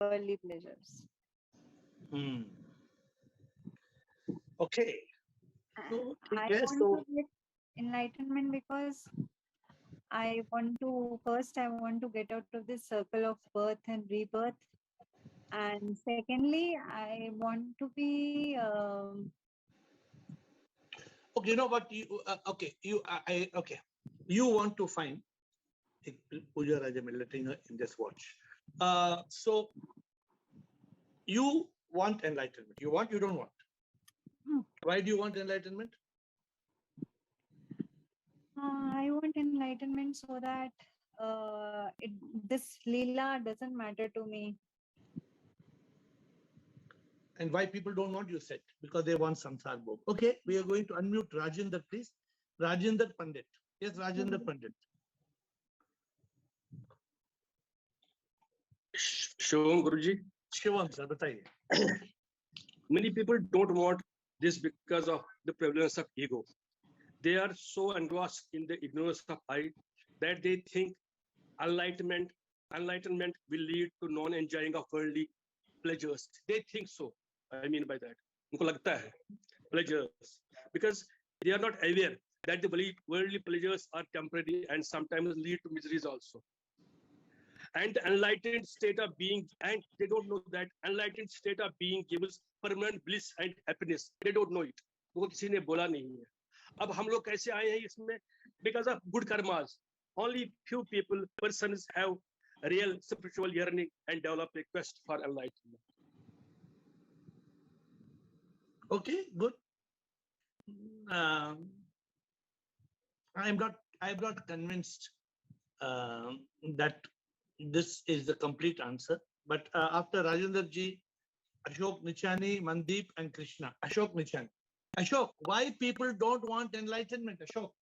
worldly pleasures. Okay. And So, I yes, want so to get enlightenment because I want to get out of this circle of birth and rebirth. And secondly, I want to be, okay, you know what you okay, okay. You want to find Puja Raja letting her in this watch. So you want enlightenment. You don't want. Why do you want enlightenment? I want enlightenment so that this Leela doesn't matter to me. And why people don't want, you said, because they want samsar bhog. Okay, we are going to unmute Rajendra, please. Rajendra Pandit. Yes, Rajendra Pandit. Shivam Guruji. Shivam sir, bataiye. Many people don't want this because of the prevalence of ego. They are so engrossed in the ignorance of I that they think enlightenment will lead to non-enjoying of worldly pleasures. They think so. I mean by that. उनको लगता है pleasures because they are not aware that the worldly pleasures are temporary and sometimes lead to miseries also. And the enlightened state of being, and they don't know that enlightened state of being gives permanent bliss and happiness. They don't know it. वो किसी ने बोला नहीं है. अब हम लोग कैसे आए हैं इसमें? Because of good karmas. Only few persons have real spiritual yearning and develop a quest for enlightenment. Okay, good. I'm not convinced that this is the complete answer. But after Rajendra ji, Ashok Nichani, Mandeep, and Krishna. Ashok Nichani. Ashok, why people don't want enlightenment? Ashok.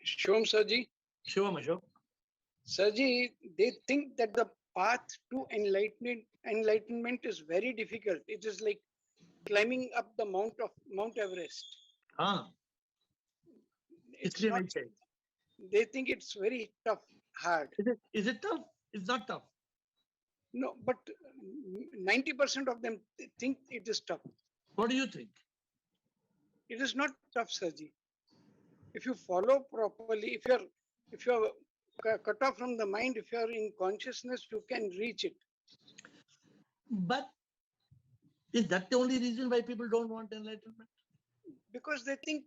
Shivam Sarji. Shivam Ashok. Sarji, they think that the path to enlightenment is very difficult. It is like climbing up the Mount Everest. It's not, they think it's very tough, hard. Is it tough? It's not tough. No, but 90% of them think it is tough. What do you think? It is not tough, Sarji. If you follow properly, if you're cut off from the mind, if you're in consciousness, you can reach it. But is that the only reason why people don't want enlightenment? Because they think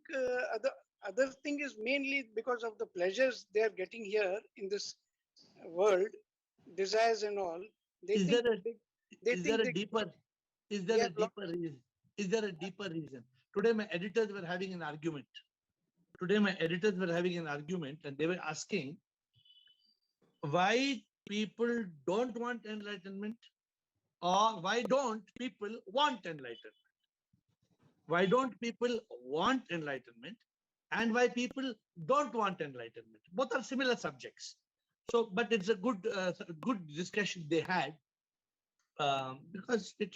other thing is mainly because of the pleasures they are getting here in this world, desires and all. Is there a deeper reason? Today my editors were having an argument. And they were asking why people don't want enlightenment, or why don't people want enlightenment? Why don't people want enlightenment, and why people don't want enlightenment? Both are similar subjects. So, but it's a good discussion they had because it,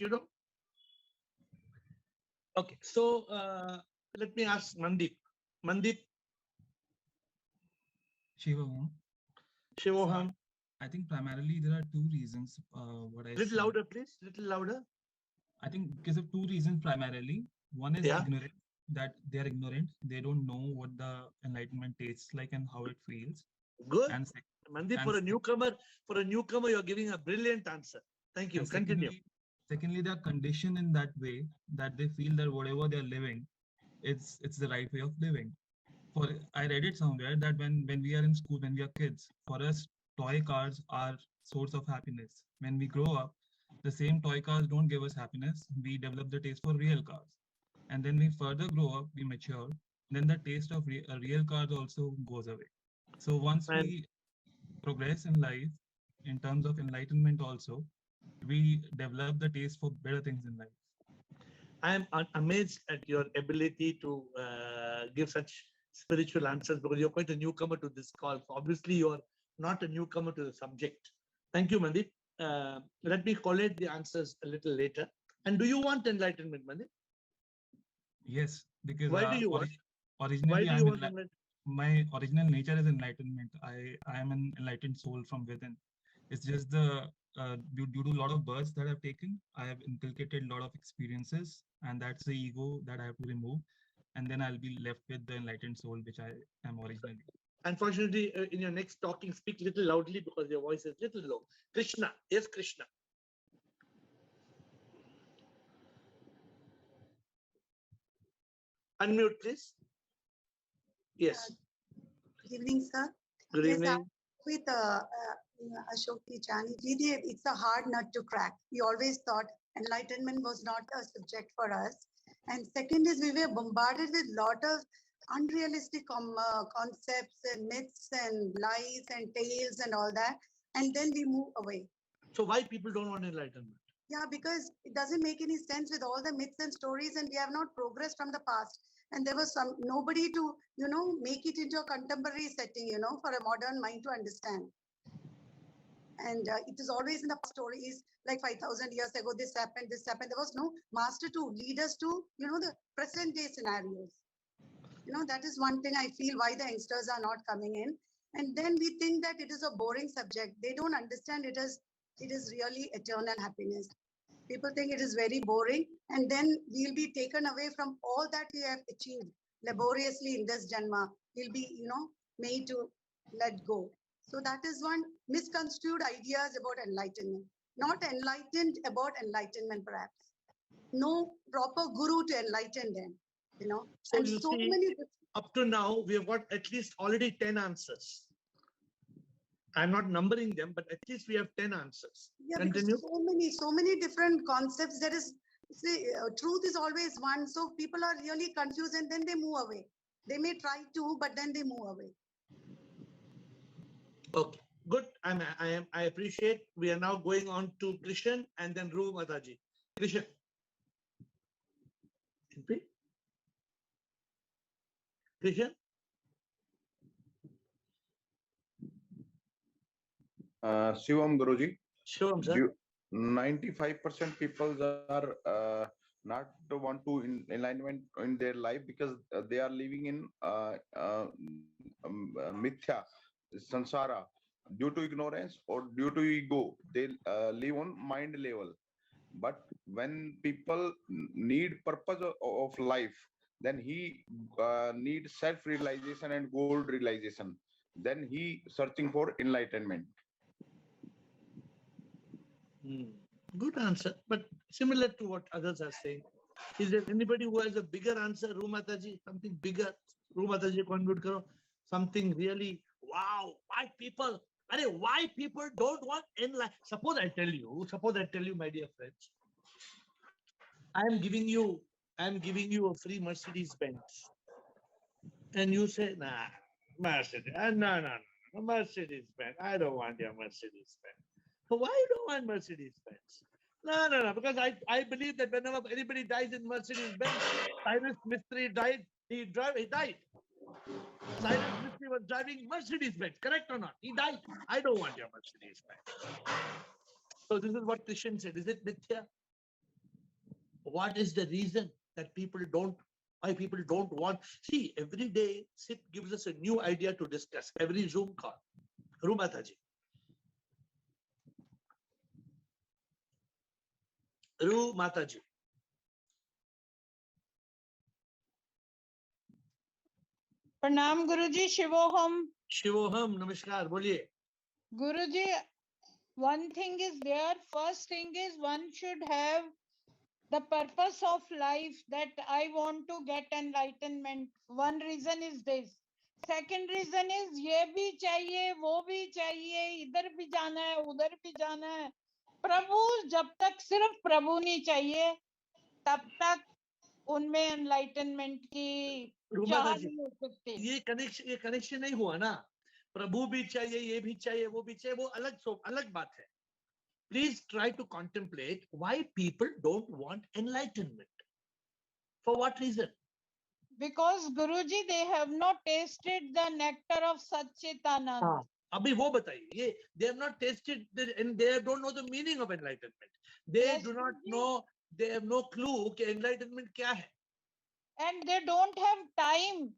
Okay, so let me ask Mandeep. Mandeep. Shivoham. I think primarily there are two reasons. Little louder, please. Little louder. I think because of two reasons primarily. One is ignorance, that they are ignorant. They don't know what the enlightenment tastes like and how it feels. Good. And Mandeep, for a newcomer, you're giving a brilliant answer. Thank you. Continue. Secondly, they are conditioned in that way that they feel that whatever they're living, it's the right way of living. I read it somewhere that when we are in school, when we are kids, for us, toy cars are source of happiness. When we grow up, the same toy cars don't give us happiness. We develop the taste for real cars. And then we further grow up, we mature, then the taste of real cars also goes away. So once we progress in life, in terms of enlightenment also, we develop the taste for better things in life. I am amazed at your ability to give such spiritual answers, because you're quite a newcomer to this call. So obviously, you're not a newcomer to the subject. Thank you, Mandeep. Let me collate the answers a little later. And do you want enlightenment, Mandeep? Yes, because why do you want? Originally, my original nature is enlightenment. I am an enlightened soul from within. It's just the due to a lot of births that I've taken, I have inculcated a lot of experiences, and that's the ego that I have to remove, and then I'll be left with the enlightened soul, which I am originally. Unfortunately, in your next talking, speak little loudly because your voice is little low. Krishna, yes, Krishna. Unmute, please. Yes. Good evening, sir. Good Yes, evening. with Ashok Tichani, it's a hard nut to crack. We always thought enlightenment was not a subject for us. And second is we were bombarded with a lot of unrealistic concepts and myths and lies and tales and all that. And then we move away. So why people don't want enlightenment? Yeah, because it doesn't make any sense with all the myths and stories, and we have not progressed from the past. And there was nobody to, make it into a contemporary setting, for a modern mind to understand. And it is always in the stories like 5,000 years ago, this happened. There was no master to lead us to, the present day scenarios. That is one thing I feel why the youngsters are not coming in. And then we think that it is a boring subject. They don't understand it is really eternal happiness. People think it is very boring, and then we'll be taken away from all that we have achieved laboriously in this Janma. We'll be, made to let go. So that is one misconstrued ideas about enlightenment. Not enlightened about enlightenment, perhaps. No proper guru to enlighten them, So and you so see, many. up to now, we have got at least already 10 answers. I'm not numbering them, but at least we have 10 answers. Yeah, Continue. because so many different concepts. There is, see, truth is always one. So people are really confused, and then they move away. They may try to, but then they move away. Okay, good. I appreciate. We are now going on to Krishan and then Ru Mataji. Krishan. Krishan. Shivam Guruji, Shivam, sir. 95% people are not want to enlightenment in their life because they are living in mithya, sansara, due to ignorance or due to ego. They live on mind level. But when people need purpose of life, then he needs self-realization and goal realization. Then he searching for enlightenment. Good answer, but similar to what others are saying. Is there anybody who has a bigger answer? Ru Mataji, something bigger. Ru Mataji, contribute karo. Something really, wow, why people don't want enlightenment? Suppose I tell you, my dear friends, I am giving you a free Mercedes Benz. And you say, nah, Mercedes, no, Mercedes Benz. I don't want your Mercedes Benz. So why you don't want Mercedes Benz? No, because I believe that whenever anybody dies in Mercedes Benz, Cyrus Mistry died, he died. Cyrus Mistry was driving Mercedes Benz, correct or not? He died. I don't want your Mercedes Benz. So this is what Krishan said. Is it mithya? What is the reason that why people don't want? See, every day SIT gives us a new idea to discuss. Every Zoom call. Ru Mataji. Ru Mataji. प्रणाम गुरुजी, शिवोहम. Shivoham, namaskar, boliye. Guruji, one thing is there. First thing is one should have the purpose of life, that I want to get enlightenment. One reason is this. Second reason is ये भी चाहिए, वो भी चाहिए, इधर भी जाना है, उधर भी जाना है. प्रभु, जब तक सिर्फ प्रभु नहीं चाहिए, तब तक उनमें एनलाइटनमेंट की चाह नहीं हो सकती. ये कनेक्शन नहीं हुआ ना. प्रभु भी चाहिए, ये भी चाहिए, वो भी चाहिए, वो अलग बात है. Please try to contemplate why people don't want enlightenment. For what reason? Because Guruji, they have not tasted the nectar of Satchitanand. Abhi wo bataiye. They have not tasted and they don't know the meaning of enlightenment. They do not know. They have no clue कि enlightenment क्या है. And they don't have time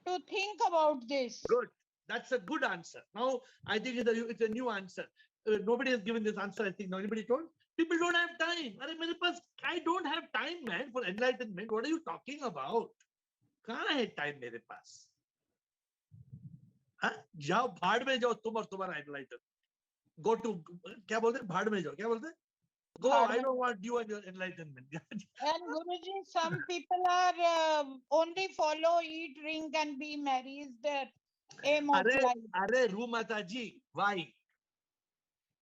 to think about this. Good. That's a good answer. Now I think it's a new answer. nobody has given this answer. I think nobody told. People don't have time. I don't have time, man, for enlightenment. What are you talking about? कहाँ है time मेरे पास? हाँ? जाओ भाड़ में जाओ तुम और तुम्हारा enlightenment. Go to क्या बोलते हैं? भाड़ में जाओ. क्या बोलते हैं? Go. I don't want you and your enlightenment. And Guruji, some people are only follow, eat, drink, and be merry. Is their aim of life? अरे रू माता जी. Why?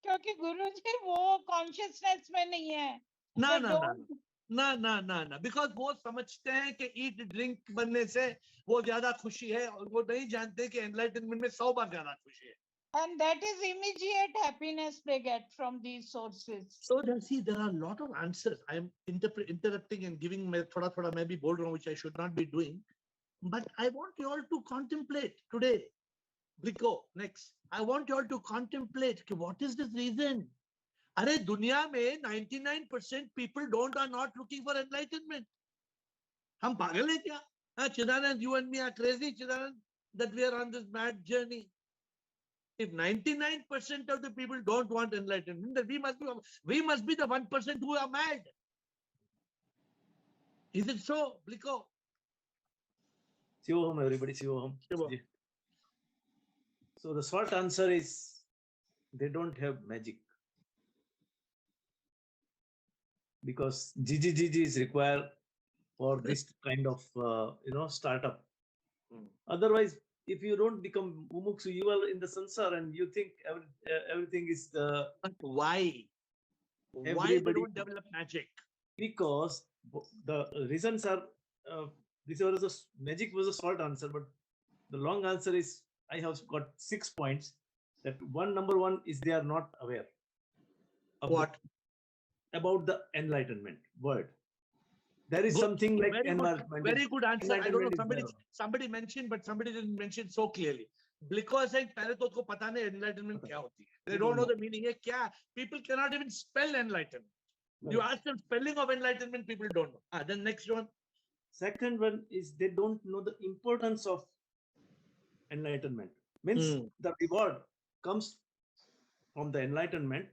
क्योंकि गुरुजी वो consciousness में नहीं है. ना They ना ना don't- ना ना ना ना बिकॉज वो समझते हैं कि ईट ड्रिंक बनने से वो ज्यादा खुशी है और वो नहीं जानते कि एनलाइटनमेंट में 100 बार ज्यादा खुशी है. And that is immediate happiness they get from these sources. So see, there are a lot of answers. I am interrupting and giving मैं थोड़ा थोड़ा मैं भी बोल रहा हूँ, which I should not be doing. But I want you all to contemplate today. Bliko, next. I want you all to contemplate कि what is this reason? अरे दुनिया में 99% people are not looking for enlightenment. हम पागल हैं क्या? Chidanand, you and me are crazy, Chidanand, that we are on this mad journey. If 99% of the people don't want enlightenment, then we must be the 1% who are mad. Is it so, Bliko? Shivoham, everybody, Shivoham. Shivoham. So the short answer is they don't have magic. Because GGGG is required for this kind of startup. Otherwise, if you don't become mumukshu, you are in the sansar and you think everything is the. But why? Why they don't develop magic? Because the reasons are. This was magic was a short answer, but the long answer is I have got 6 points. That number one is they are not aware of what about the enlightenment word. There is something like enlightenment. Very good answer. I don't know. Somebody mentioned, but somebody didn't mention so clearly. Because saying पहले तो उसको पता नहीं enlightenment क्या होती है. They don't know the meaning है क्या. People cannot even spell enlightenment. Right. You ask them spelling of enlightenment, people don't know. Then next one. Second one is they don't know the importance of enlightenment. Means the reward comes from the enlightenment.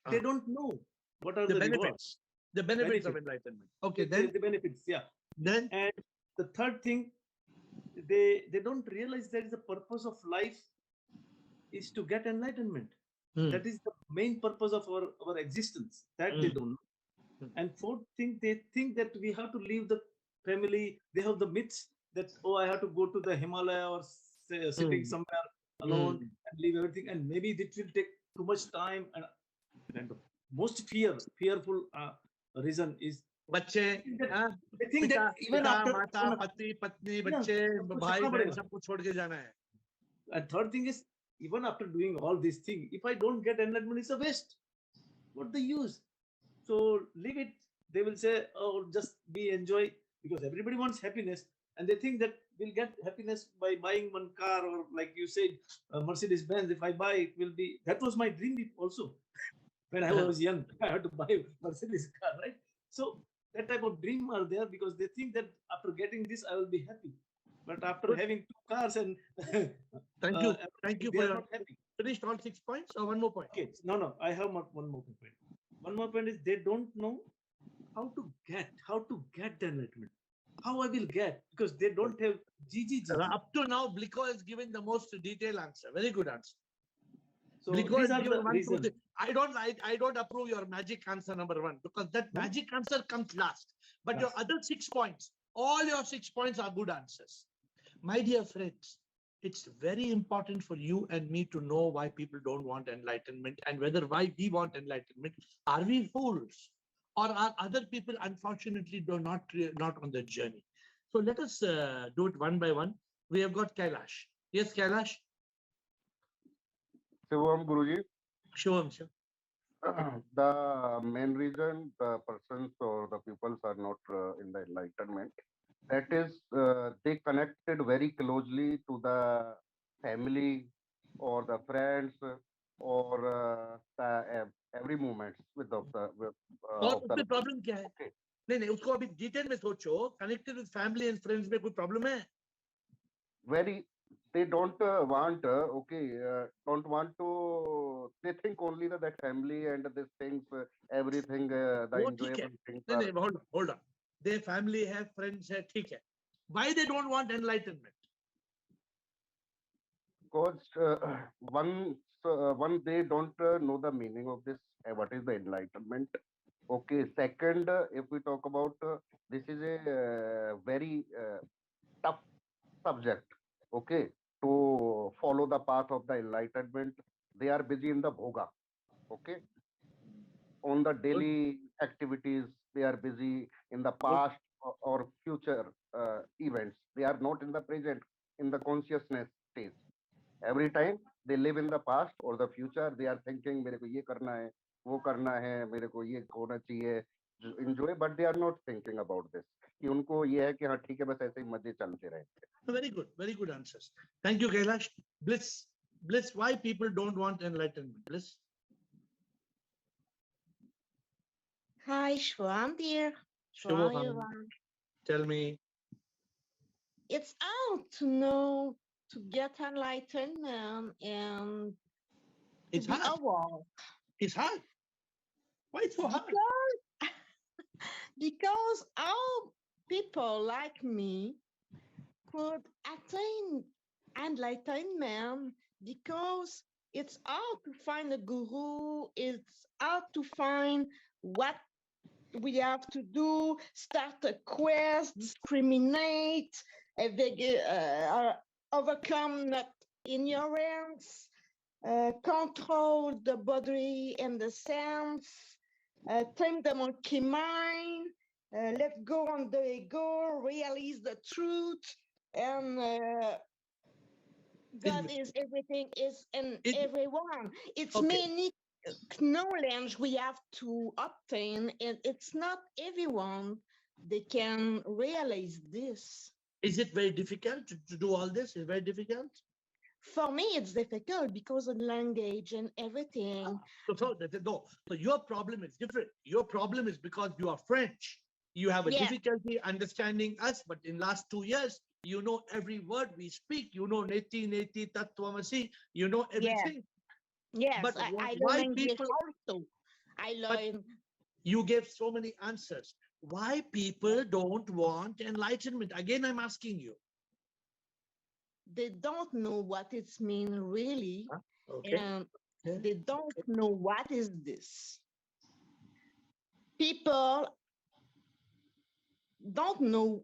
They don't know what are the benefits. Rewards. The benefits of enlightenment. Okay, then the benefits, yeah. Then and the third thing, they don't realize that the purpose of life is to get enlightenment. That is the main purpose of our existence. That they don't know. And fourth thing, they think that we have to leave the family. They have the myths that I have to go to the Himalaya or sitting somewhere alone and leave everything, and maybe it will take too much time. And the most fearful reason is बच्चे. I think that even after माता पति पत्नी बच्चे भाई बहन सब कुछ छोड़ के जाना है. And third thing is, even after doing all these things, if I don't get enlightenment, it's a waste. What the use? So leave it. They will say, oh, just enjoy, because everybody wants happiness, and they think that we'll get happiness by buying one car, or like you said, Mercedes Benz. If I buy, it will be. That was my dream also. When I was young, I had to buy a Mercedes car, right? So that type of dream are there because they think that after getting this, I will be happy. But after having 2 cars and thank you for your finished all 6 points or one more point. Okay, no, I have one more point. One more point is they don't know how to get the enlightenment. How I will get, because they don't have GGG. Up to now, Bliko has given the most detailed answer. Very good answer. So Bliko these has are given the one reasons. I don't approve your magic answer number 1, because that magic answer comes last. But your other 6 points, all your 6 points are good answers. My dear friends, it's very important for you and me to know why people don't want enlightenment, and why we want enlightenment. Are we fools, or are other people unfortunately not on the journey? So let us do it one by one. We have got Kailash. Yes, Kailash. Shivam Guruji. Shivam, sir. The main reason the persons or the peoples are not in the enlightenment, that is they connected very closely to the family or the friends or every moment with the उसमें problem क्या है? नहीं उसको अभी detail में सोचो. Connected with family and friends में कोई प्रॉब्लम है? Very they don't want don't want to, they think only that family and these things, everything, the वो ठीक है enjoyable things नहीं are, नहीं hold on their family है friends है ठीक है why they don't want enlightenment because one they don't know the meaning of this, what is the enlightenment. Okay, second, if we talk about, this is a very tough subject, okay, to follow the path of the enlightenment. They are busy in the bhoga, okay, on the good daily activities. They are busy in the good past or future events. They are not in the present, in the consciousness stage. Every time they live in the past or the future, they are thinking मेरे को ये करना है, वो करना है, मेरे को ये होना चाहिए, enjoy, but they are not thinking about this, कि उनको ये है कि हाँ ठीक है बस ऐसे ही मजे चलते रहेंगे. very good answers thank you Kailash bliss why people don't want enlightenment bliss Hi, Shwan dear. Shivoham, Shwan, everyone. tell me It's out to know to get enlightenment and to it's be hard aware. it's hard why it's so hard Because all people like me could attain enlightenment because it's hard to find a guru, it's hard to find what we have to do, start a quest, discriminate, overcome not ignorance, control the body and the sense, tame the monkey mind, let go on the ego, realize the truth, and God is everything, is in everyone. It's okay. many knowledge we have to obtain, and it's not everyone they can realize this. Is it very difficult to do all this? Is it very difficult? For me, it's difficult because of language and everything. So your problem is different. Your problem is because you are French. You have a difficulty understanding us, but in last 2 years, you know every word we speak. You know neti neti tattvamasi. You know everything. Yes, but I why learn English people also. I learn. You gave so many answers. Why people don't want enlightenment? Again, I'm asking you. They don't know what it means really, okay. And they don't know what is this. People don't know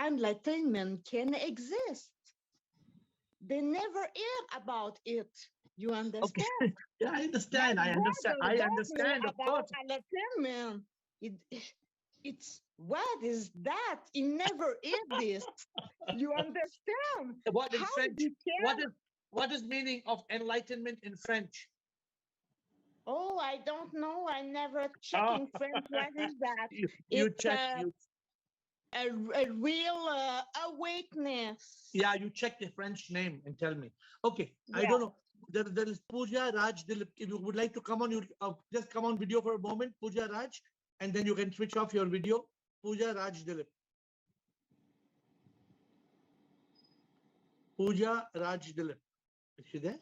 enlightenment can exist. They never hear about it. You understand? Okay. Yeah, I understand. I understand. I understand, of course. Enlightenment. It's what is that? You never heard this. You understand? What in French? What is meaning of enlightenment in French? Oh, I don't know. I never check in French. What is that? You check. A real awakeness. Yeah, you check the French name and tell me. Okay, yeah. I don't know. There is Pooja Raj Dilip. If you would like to come on, you just come on video for a moment, Pooja Raj, and then you can switch off your video. Pooja Raj Dilip. Pooja Raj Dilip. Is she there?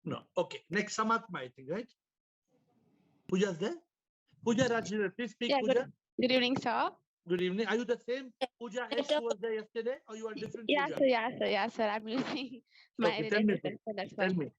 No. Okay. Next, Samatma, I think, right? Pooja's there? Pooja Raj Dilip. Please speak, Pooja. Good evening, sir. Good evening. Are you the same Pooja S who was there yesterday, or you are different? Yeah, Pooja? sir. Yeah, sir. Yeah, sir. I'm using my related person. That's why. Tell me.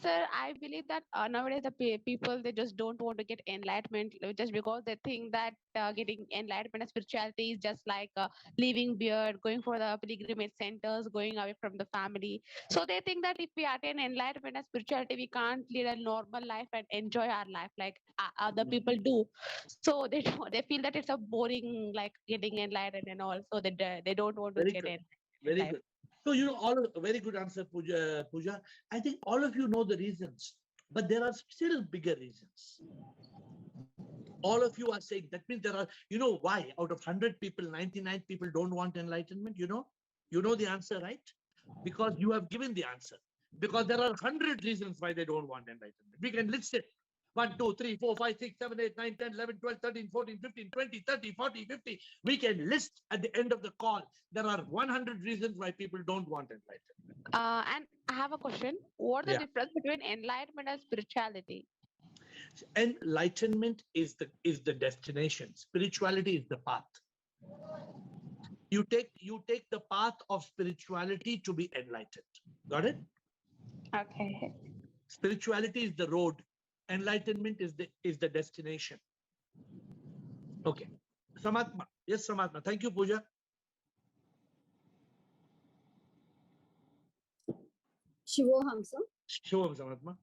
Sir, I believe that nowadays the people, they just don't want to get enlightenment just because they think that getting enlightenment and spirituality is just like leaving beard, going for the pilgrimage centers, going away from the family. So they think that if we attain enlightenment and spirituality, we can't lead a normal life and enjoy our life like other people do. So they feel that it's a boring, like getting enlightened and all. So they don't want to get in. Very good. So, you know, very good answer, Pooja. I think all of you know the reasons, but there are still bigger reasons. All of you are saying that means there are, you know, why out of 100 people, 99 people don't want enlightenment, you know the answer, right? Because you have given the answer. Because there are 100 reasons why they don't want enlightenment. We can list it. 1, 2, 3, 4, 5, 6, 7, 8, 9, 10, 11, 12, 13, 14, 15, 20, 30, 40, 50. We can list at the end of the call. There are 100 reasons why people don't want enlightenment. And I have a question. What is the Yeah. difference between enlightenment and spirituality? Enlightenment is the destination. Spirituality is the path. You take the path of spirituality to be enlightened. Got it? Okay. Spirituality is the road. Enlightenment is the destination. Okay. Samatma. Yes, Samatma. Thank you, Pooja. Shivoham, sir. Shivoham, Samatma.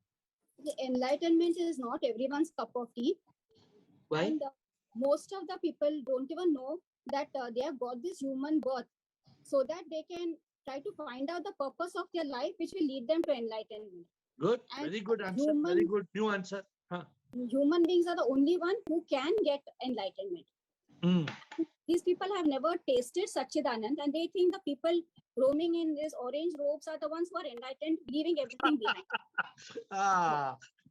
The enlightenment is not everyone's cup of tea. Why? And most of the people don't even know that they have got this human birth so that they can try to find out the purpose of their life, which will lead them to enlightenment. Good. And very good answer. Very good. New answer. Huh. Human beings are the only one who can get enlightenment. These people have never tasted Satchidanand, and they think the people roaming in these orange robes are the ones who are enlightened, leaving everything behind.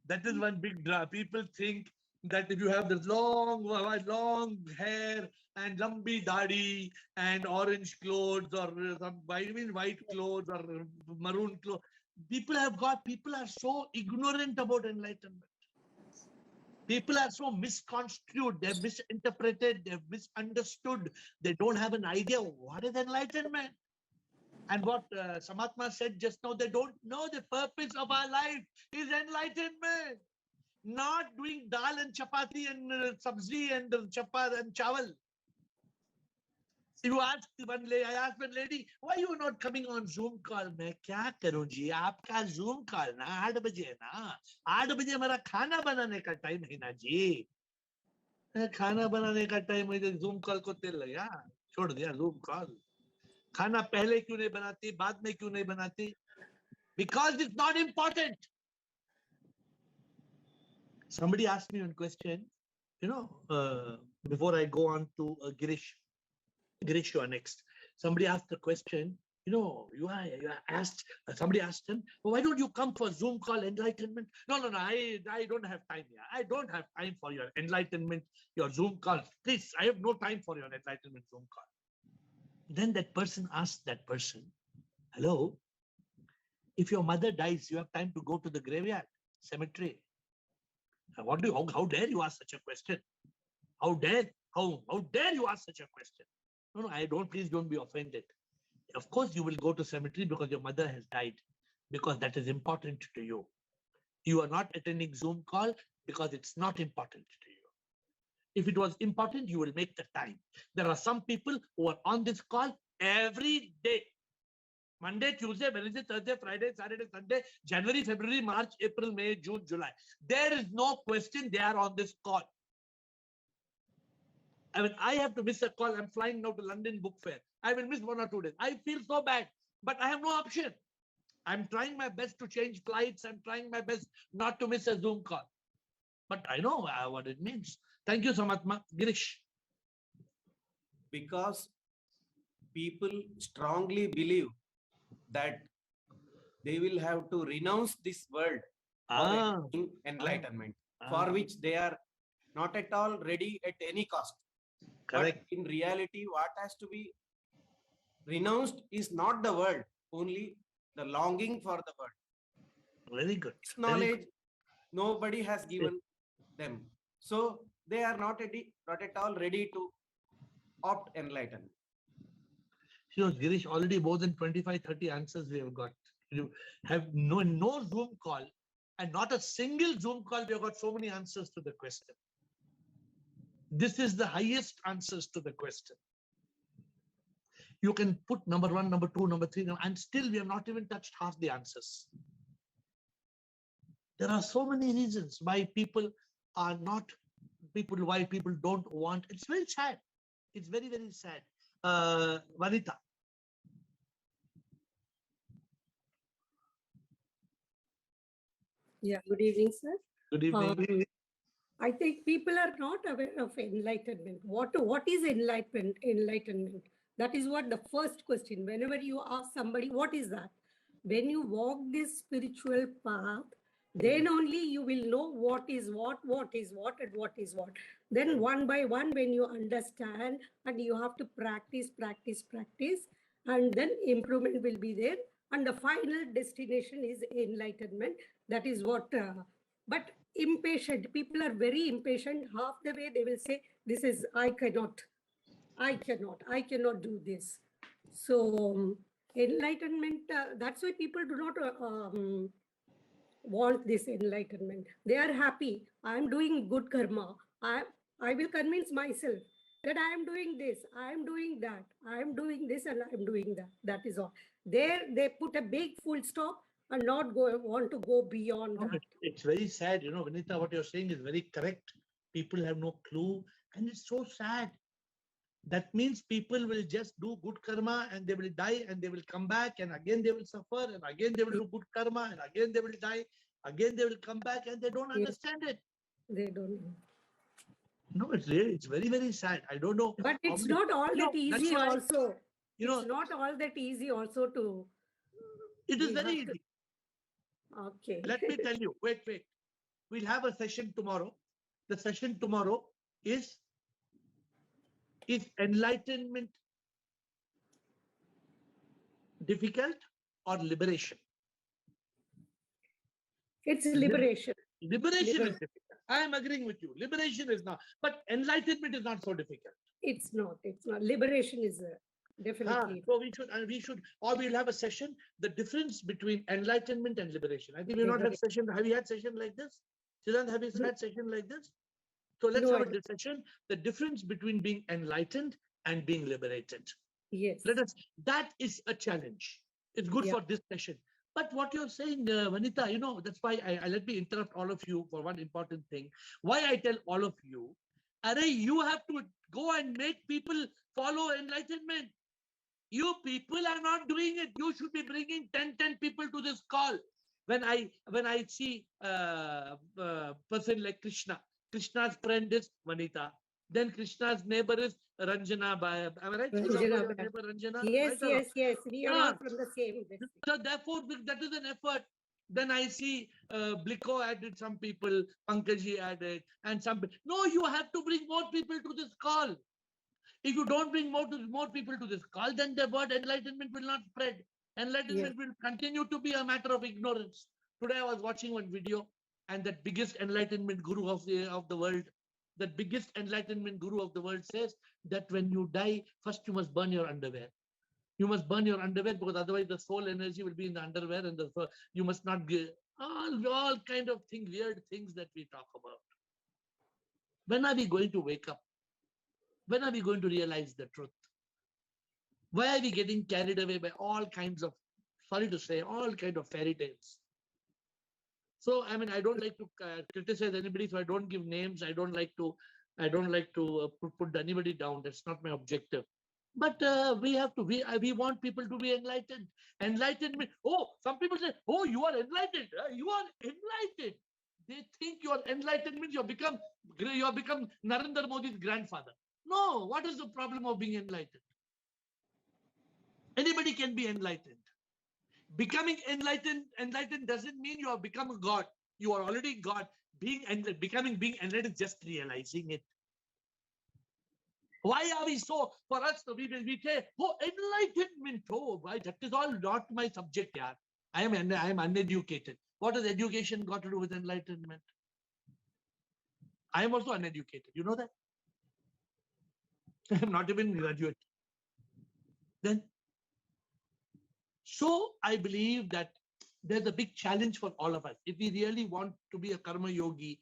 That is one big draw. People think that if you have this long hair and lumpy dadi and orange clothes or some white clothes or maroon clothes, people are so ignorant about enlightenment. People are so misconstrued, they've misinterpreted, they've misunderstood. They don't have an idea what is enlightenment. And what Samatma said just now, they don't know the purpose of our life is enlightenment. Not doing dal and chapati and sabzi and chapat and chawal. You asked I asked one lady, why are you not coming on Zoom call? मैं क्या करूं जी? आपका Zoom call ना 8 बजे है ना. 8 बजे हमारा खाना बनाने का टाइम है ना जी. खाना बनाने का टाइम है, Zoom call को तेल लगा, छोड़ दिया Zoom call. खाना पहले क्यों नहीं बनाती, बाद में क्यों नहीं बनाती? Because it's not important. Somebody asked me one question, before I go on to Girish, you are next. Somebody asked the question, somebody asked him, well, why don't you come for Zoom call enlightenment? No, I don't have time here. I don't have time for your enlightenment, your Zoom call. Please, I have no time for your enlightenment Zoom call. Then that person asked that person, hello, if your mother dies, you have time to go to the graveyard, cemetery. How dare you ask such a question? How dare you ask such a question? No, please don't be offended. Of course, you will go to cemetery because your mother has died, because that is important to you. You are not attending Zoom call because it's not important to you. If it was important, you will make the time. There are some people who are on this call every day. Monday, Tuesday, Wednesday, Thursday, Friday, Saturday, Sunday, January, February, March, April, May, June, July. There is no question they are on this call. I mean, I have to miss a call. I'm flying now to London Book Fair. I will miss 1 or 2 days. I feel so bad, but I have no option. I'm trying my best to change flights. I'm trying my best not to miss a Zoom call. But I know what it means. Thank you, Samatma. Girish. Because people strongly believe that they will have to renounce this world for enlightenment, for which they are not at all ready at any cost. Correct. But in reality, what has to be renounced is not the world, only the longing for the world. Very good. This knowledge nobody has given them. So they are not at all ready to opt enlightenment. Girish, already more than 25, 30 answers we have got. You have no Zoom call and not a single Zoom call. We have got so many answers to the question. This is the highest answers to the question. You can put number 1, number 2, number 3, and still we have not even touched half the answers. There are so many reasons why people why people don't want. It's very sad. It's very, very sad. Vanita. Yeah, good evening, sir. Good evening. I think people are not aware of enlightenment. What is enlightenment? That is what the first question. Whenever you ask somebody, what is that? When you walk this spiritual path, Then only you will know what is what is what, and what is what. Then one by one, when you understand, and you have to practice, and then improvement will be there. And the final destination is enlightenment. That is what, but impatient, people are very impatient. Half the way they will say, this is, I cannot do this. So enlightenment, that's why people do not want this enlightenment. They are happy. I am doing good karma. I will convince myself that I am doing this, I am doing that, I am doing this, and I am doing that. That is all. There they put a big full stop and not want to go beyond that. It's very sad, Vanita, what you're saying is very correct. People have no clue, and it's so sad. That means people will just do good karma and they will die and they will come back and again they will suffer and again they will do good karma and again they will die. Again they will come back and they don't understand it. They don't know. No, it's very, very sad. I don't know. But it's not all that easy also. It's not all that easy also to. It is very easy. Okay. Let me tell you. Wait. We'll have a session tomorrow. The session tomorrow is enlightenment difficult or liberation? It's liberation. Liberation is difficult. I am agreeing with you. Liberation is not, but enlightenment is not so difficult. It's not. Liberation is definitely. So we should, or we'll have a session, the difference between enlightenment and liberation. I think we'll not have session. Have you had session like this? Siddhant, have you had session like this? So let's have a discussion, the difference between being enlightened and being liberated. Yes. That is a challenge. It's good for this session. But what you're saying, Vanita, that's why I let me interrupt all of you for one important thing. Why I tell all of you, you have to go and make people follow enlightenment. You people are not doing it. You should be bringing 10 people to this call. When I see a person like Krishna, Krishna's friend is Vanita. Then Krishna's neighbor is Ranjana. Am I right? Ranjana. Neighbor Ranjana. Yes, right? Yes. We are all from the same. So therefore, that is an effort. Then I see Bliko added some people, Pankaji added, and some. No, you have to bring more people to this call. If you don't bring more people to this call, then the word enlightenment will not spread. Enlightenment will continue to be a matter of ignorance. Today I was watching one video, and that biggest enlightenment guru of the world, that biggest enlightenment guru of the world says that when you die, first you must burn your underwear. You must burn your underwear because otherwise the soul energy will be in the underwear, and you must not get all kind of things, weird things that we talk about. When are we going to wake up? When are we going to realize the truth? Why are we getting carried away by all kinds of, sorry to say, all kinds of fairy tales? So, I mean, I don't like to criticize anybody, so I don't give names. I don't like to put anybody down. That's not my objective. But we want people to be enlightened. Enlightenment. Oh, some people say, oh, you are enlightened. You are enlightened. They think you are enlightened means you have become Narendra Modi's grandfather. No, what is the problem of being enlightened? Anybody can be enlightened. Becoming enlightened doesn't mean you have become a God. You are already God. Being enlightened is just realizing it. Why are we so, for us, we say, oh, enlightenment, oh, why? That is all not my subject, yaar. I am uneducated. What has education got to do with enlightenment? I am also uneducated. You know that? I am not even graduate. Then, so I believe that there's a big challenge for all of us. If we really want to be a karma yogi,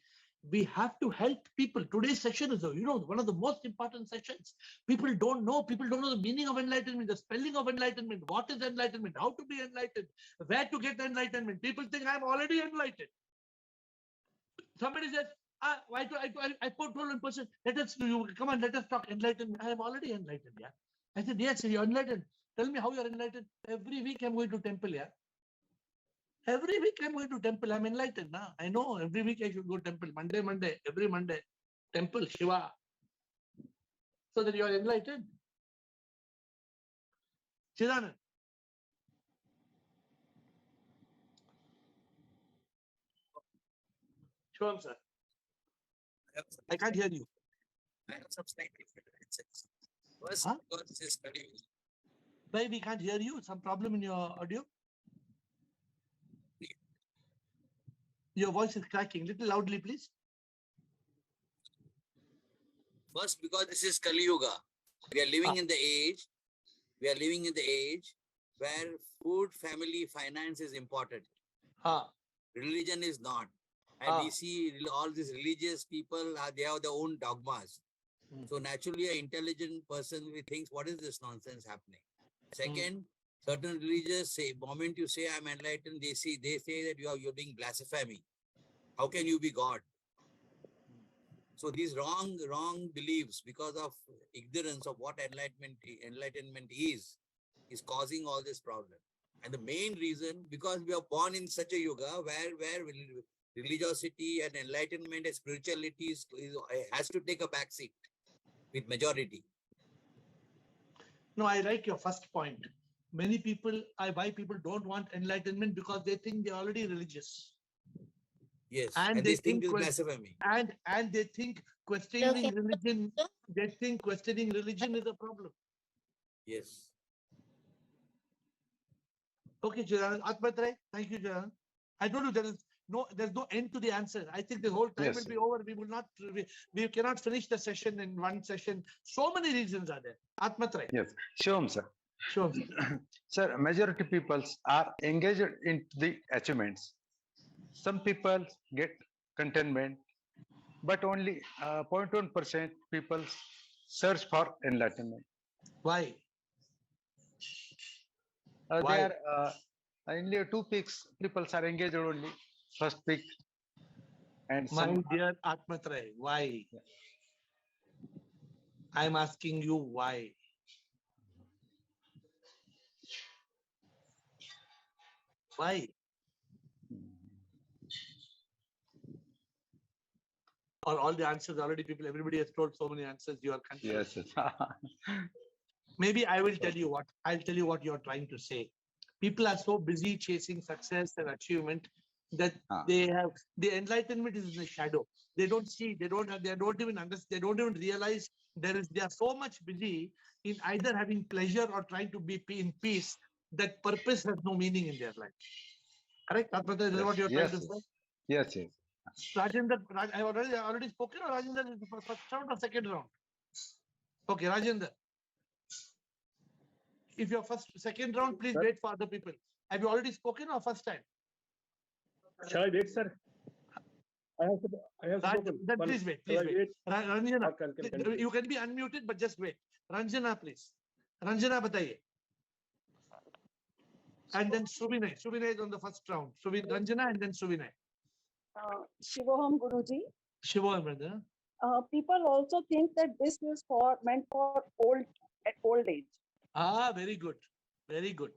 we have to help people. Today's session is, one of the most important sessions. People don't know the meaning of enlightenment, the spelling of enlightenment, what is enlightenment, how to be enlightened, where to get enlightenment. People think I'm already enlightened. Somebody says, I told one person, let us talk enlightenment. I am already enlightened, yeah. I said, yes, you're enlightened. Tell me how you're enlightened. Every week I'm going to temple, yeah. Every week I'm going to temple. I'm enlightened now. I know every week I should go temple. Every Monday. Temple, Shiva. So that you are enlightened. Sure, sir. I can't hear you. I have some slight differences. First, Huh? because this is very Why we can't hear you? Some problem in your audio? Your voice is cracking. Little loudly, please. First, because this is Kali Yuga. We are living in the age. We are living in the age where food, family, finance is important. Religion is not. And we see all these religious people, they have their own dogmas. So naturally, an intelligent person thinks, what is this nonsense happening? Second, certain religious say, moment you say I'm enlightened, they say that you're being blasphemy. How can you be God? So these wrong beliefs, because of ignorance of what enlightenment is causing all this problem. And the main reason, because we are born in such a yuga where religiosity and enlightenment and spirituality has to take a backseat with majority. No, I like your first point. Many people, why people don't want enlightenment because they think they're already religious. Yes, and they think is blasphemy. And they think questioning religion. They think questioning religion is a problem. Yes. Okay, Jaran. Atmatray, thank you, Jaran. I told you there's no end to the answer. I think the whole time will be over. We will not. We cannot finish the session in one session. So many reasons are there. Atmatray. Yes, sure, sir. Sure, sir. Majority people are engaged in the achievements. Some people get contentment, but only 0.1% people search for enlightenment. Why? Why? There are only two peaks. People are engaged only. First peak. And my dear Atmatray, why? Yeah. I'm asking you why. Why? Or all the answers already everybody has told so many answers, you are confused. Yes. Maybe I will tell you what you're trying to say. People are so busy chasing success and achievement that they have the enlightenment is in the shadow. They don't see, they don't even understand, they don't even realize they are so much busy in either having pleasure or trying to be in peace that purpose has no meaning in their life. Correct? Is that what you're trying to say? Yes. Rajendra, I already spoken, or Rajendra is the first round or second round? Okay, Rajendra. If you're second round, please wait for other people. Have you already spoken or first time? Shall I wait, sir? I have spoken. Then please wait. Ranjana, you can be unmuted, but just wait. Ranjana, please. Ranjana, bataiye. And then Subinay. Subinay is on the first round. Ranjana and then Subinay. Shivoham Guruji. Shivoham, brother. People also think that this is meant for old age. Very good. Very good.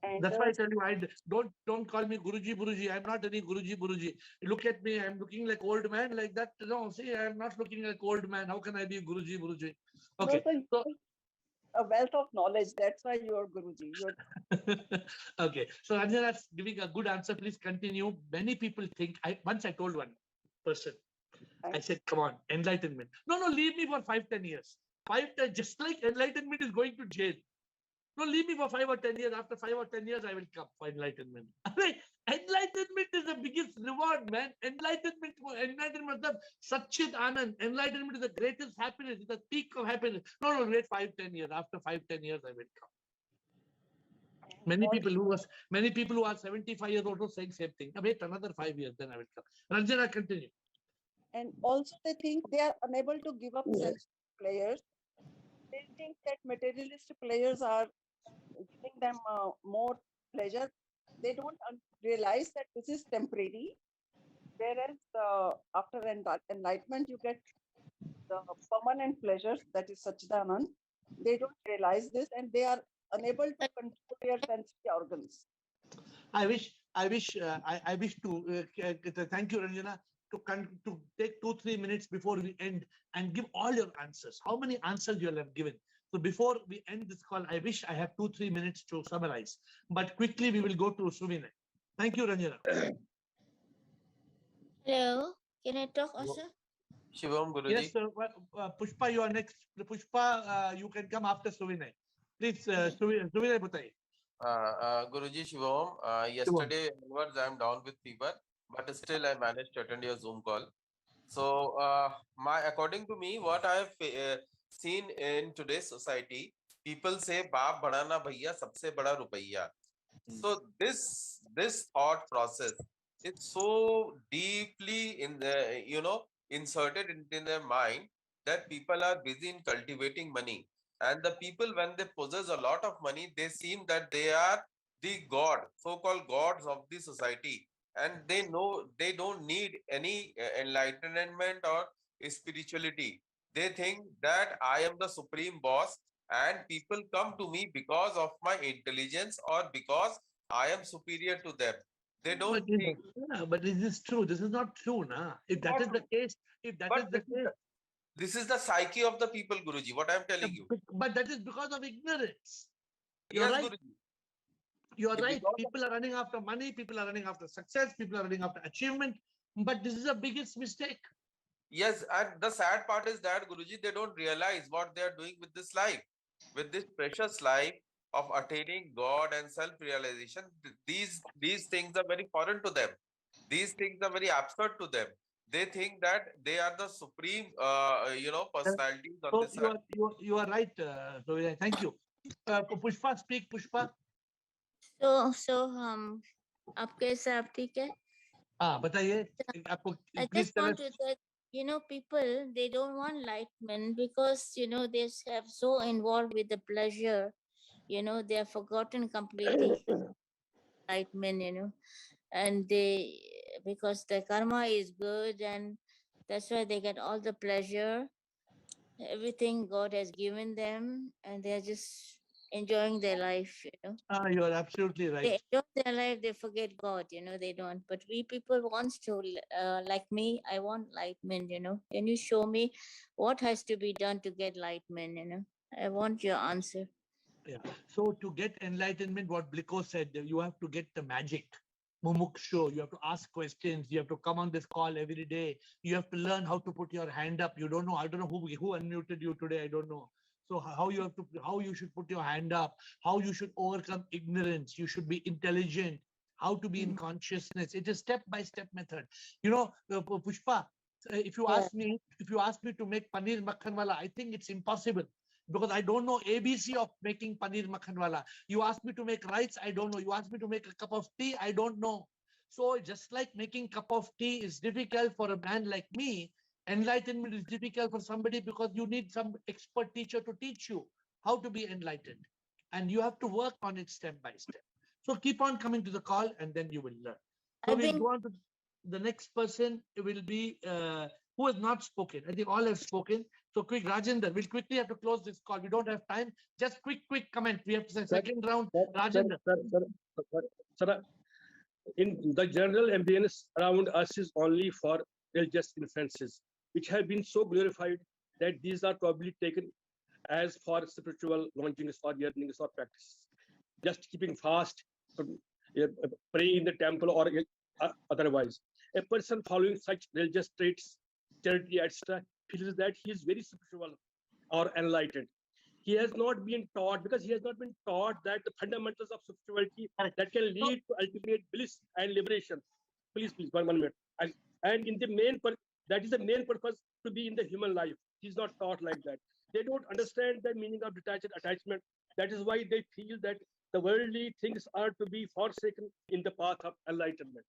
And that's why I tell you, don't call me Guruji. I'm not any Guruji. Look at me. I'm looking like old man like that. No, see, I'm not looking like old man. How can I be Guruji? Okay. No, so a wealth of knowledge. That's why you are Guruji. Okay. So Ranjana's giving a good answer. Please continue. Many people think, once I told one person, I said, come on, enlightenment. No, leave me for 5-10 years. 5-10, just like enlightenment is going to jail. No, leave me for 5 or 10 years. After 5 or 10 years, I will come for enlightenment. Enlightenment is the biggest reward, man. Enlightenment, Satchit Anand. Enlightenment is the greatest happiness. It's the peak of happiness. No, wait 5-10 years. After 5-10 years, I will come. Many people who are 75 years old are saying same thing. Wait another 5 years, then I will come. Ranjana, continue. And also they think they are unable to give up sense players. They think that materialistic players are giving them more pleasure. They don't realize that this is temporary. Whereas after enlightenment, you get the permanent pleasures, that is Satchidanand. They don't realize this and they are unable to control their sensory organs. I wish to thank you, Ranjana, to take 2-3 minutes before we end and give all your answers. How many answers you have given? So before we end this call, I wish I have 2-3 minutes to summarize. But quickly we will go to Subinay. Thank you, Ranjana. Hello, can I talk also? Shivam Guruji. Yes, Pushpa, you are next. Pushpa, you can come after Suvinay. Please, Suvinay Bhutai. Guruji Shivam, yesterday onwards I am down with fever, but still I managed to attend your Zoom call. So, according to me, what I have seen in today's society, people say "Baap bada na bhaiya, sabse bada rupaiya." So this thought process is so deeply in the inserted in their mind that people are busy in cultivating money, and the people, when they possess a lot of money, they seem that they are the god, so-called gods of the society, and they know they don't need any enlightenment or spirituality. They think that I am the supreme boss, and people come to me because of my intelligence or because I am superior to them. They don't think. But is this true? This is not true, na? If that is the case, This is the psyche of the people, Guruji. What I am telling you. But that is because of ignorance. You're Yes, right. Guruji. You're right. People are running after money. People are running after success. People are running after achievement. But this is the biggest mistake. Yes, and the sad part is that, Guruji, they don't realize what they are doing with this life, with this precious life of attaining God and self-realization. These things are very foreign to them. These things are very absurd to them. They think that they are the supreme, personalities of So this earth. you are right. So thank you. Pushpa, speak, Pushpa. So आप कैसे आप ठीक है? बताइए. I just want to say, people, they don't want enlightenment because, they have so involved with the pleasure, they have forgotten completely enlightenment, and because the karma is good, and that's why they get all the pleasure, everything God has given them, and they're just enjoying their life, You are absolutely right. They enjoy their life, they forget God, they don't. But we people wants to, like me, I want enlightenment, Can you show me what has to be done to get enlightenment, I want your answer. Yeah. So to get enlightenment, what Bliko said, you have to get the magic. Mumukshu, you have to ask questions. You have to come on this call every day. You have to learn how to put your hand up. You don't know. I don't know who unmuted you today. I don't know. So how you should put your hand up, how you should overcome ignorance. You should be intelligent, how to be in consciousness. It is step-by-step method. Pushpa, if you ask me to make paneer makhan wala, I think it's impossible. Because I don't know ABC of making paneer makhan wala. You ask me to make rice, I don't know. You ask me to make a cup of tea, I don't know. So just like making cup of tea is difficult for a man like me, enlightenment is difficult for somebody because you need some expert teacher to teach you how to be enlightened. And you have to work on it step by step. So keep on coming to the call and then you will learn. So we'll go on to the next person. It will be who has not spoken. I think all have spoken. So quick, Rajendra, we'll quickly have to close this call. We don't have time. Just quick comment. We have to say second round. Rajendra. Sir, in the general ambience around us is only for religious inferences, which have been so glorified that these are probably taken as for spiritual longings or yearnings or practice. Just keeping fast, praying in the temple or otherwise. A person following such religious traits, charity, etc., feels that he is very spiritual or enlightened. He has not been taught, because he has not been taught that the fundamentals of spirituality that can lead to ultimate bliss and liberation. Please, 1 minute. And in the that is the main purpose to be in the human life. He's not taught like that. They don't understand the meaning of detached attachment. That is why they feel that the worldly things are to be forsaken in the path of enlightenment.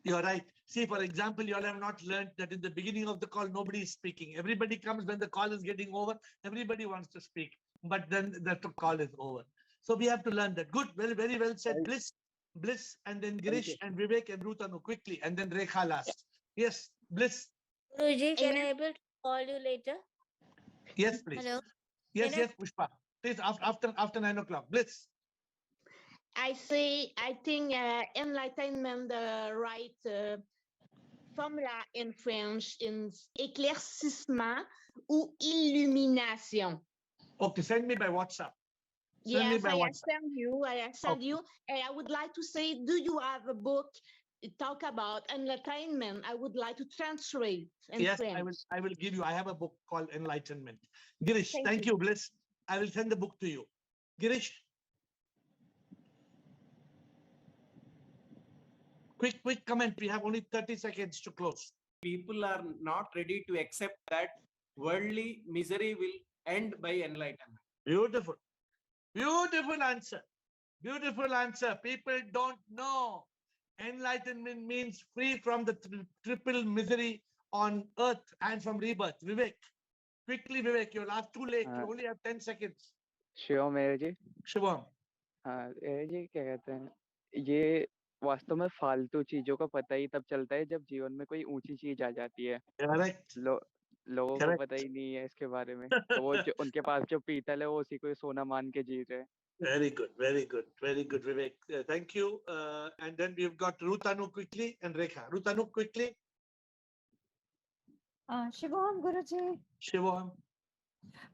You're right. See, for example, you all have not learned that in the beginning of the call, nobody is speaking. Everybody comes when the call is getting over. Everybody wants to speak, but then the call is over. So we have to learn that. Good, very well said. Bliss, and then Girish and Vivek and Rutanu quickly, and then Rekha last. Yes, Bliss. Guruji, can I able to call you later? Yes, please. Hello. Yes, Pushpa. Please, after 9 o'clock. Bliss. I think enlightenment, the right formula in French is éclaircissement ou illumination. Okay, send me by WhatsApp. Yes, I send you. And I would like to say, do you have a book talk about enlightenment, I would like to translate in Yes, French. I will give you. I have a book called Enlightenment. Girish, thank you, Bliss. I will send the book to you. Girish, quick comment. We have only 30 seconds to close. People are not ready to accept that worldly misery will end by enlightenment. Beautiful. Beautiful answer. Beautiful answer. People don't know. Enlightenment means free from the triple misery on earth and from rebirth. Vivek, quickly, Vivek, your last too late. You only have 10 seconds. Shivam AiR ji Shivam. हाँ AiR जी क्या कहते हैं ये वास्तव में फालतू चीजों का पता ही तब चलता है जब जीवन में कोई ऊंची चीज आ जाती है Correct. लोगों को पता ही नहीं है इसके बारे में तो वो जो उनके पास जो पीतल है वो उसी को सोना मान के जी रहे हैं. Very good, very good, very good, Vivek. Thank you. And then we've got Rutanu quickly and Rekha. Rutanu quickly. Shivam Guruji. Shivam.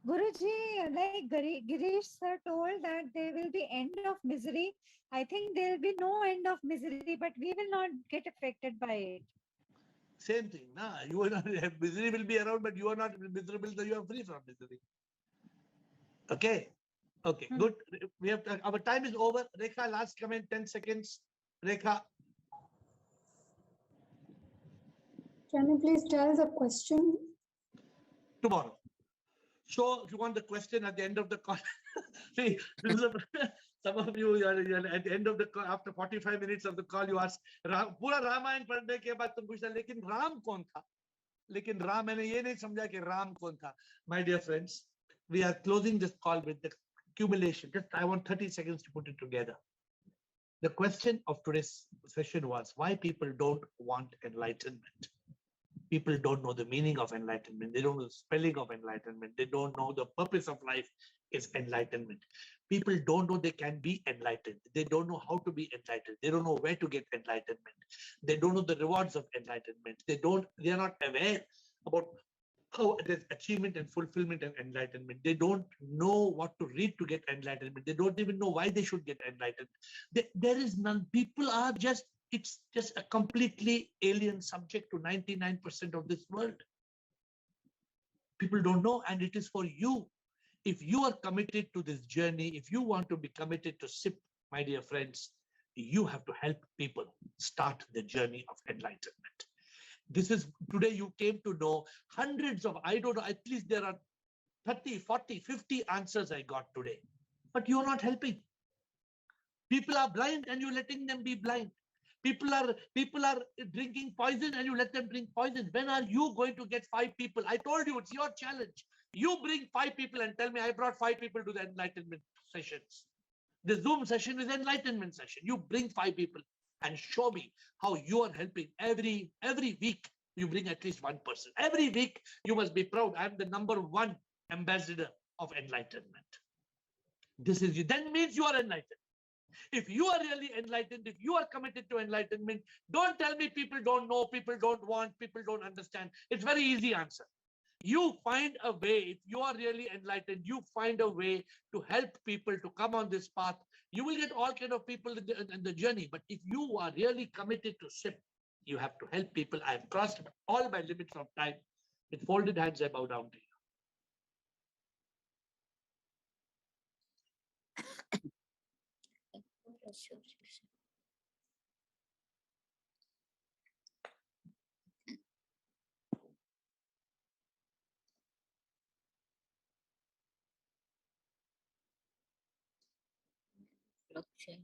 Guruji, like Girish sir told that there will be end of misery. I think there will be no end of misery, but we will not get affected by it. Same thing. Nah, you are not, misery will be around, but you are not miserable, so you are free from misery. Okay. Okay, good. We have our time is over. Rekha, last comment, 10 seconds. Rekha. Can you please tell the question? Tomorrow. So if you want the question at the end of the call, see, some of you are at the end of the call, after 45 minutes of the call, you ask, पूरा रामायण पढ़ने के बाद तुम पूछना, लेकिन राम कौन था? लेकिन राम मैंने ये नहीं समझा कि राम कौन था. My dear friends, we are closing this call with the accumulation. Just I want 30 seconds to put it together. The question of today's session was why people don't want enlightenment. People don't know the meaning of enlightenment. They don't know the spelling of enlightenment. They don't know the purpose of life is enlightenment. People don't know they can be enlightened. They don't know how to be enlightened. They don't know where to get enlightenment. They don't know the rewards of enlightenment. They are not aware about how there's achievement and fulfillment and enlightenment. They don't know what to read to get enlightenment. They don't even know why they should get enlightened. There is none. People are just, it's just a completely alien subject to 99% of this world. People don't know, and it is for you. If you are committed to this journey, if you want to be committed to SIP, my dear friends, you have to help people start the journey of enlightenment. This is, today you came to know hundreds of, I don't know, at least there are 30, 40, 50 answers I got today. But you're not helping. People are blind and you're letting them be blind. People are drinking poison and you let them drink poison. When are you going to get 5 people? I told you, it's your challenge. You bring 5 people and tell me I brought 5 people to the enlightenment sessions. The Zoom session is enlightenment session. You bring 5 people and show me how you are helping. Every week you bring at least 1 person. Every week you must be proud. I'm the #1 ambassador of enlightenment. This is you. Then means you are enlightened. If you are really enlightened, if you are committed to enlightenment, don't tell me people don't know, people don't want, people don't understand. It's very easy answer. You find a way. If you are really enlightened, you find a way to help people to come on this path. You will get all kind of people in the journey. But if you are really committed to SIP, you have to help people. I have crossed all my limits of time. With folded hands, I bow down to you. Blockchain.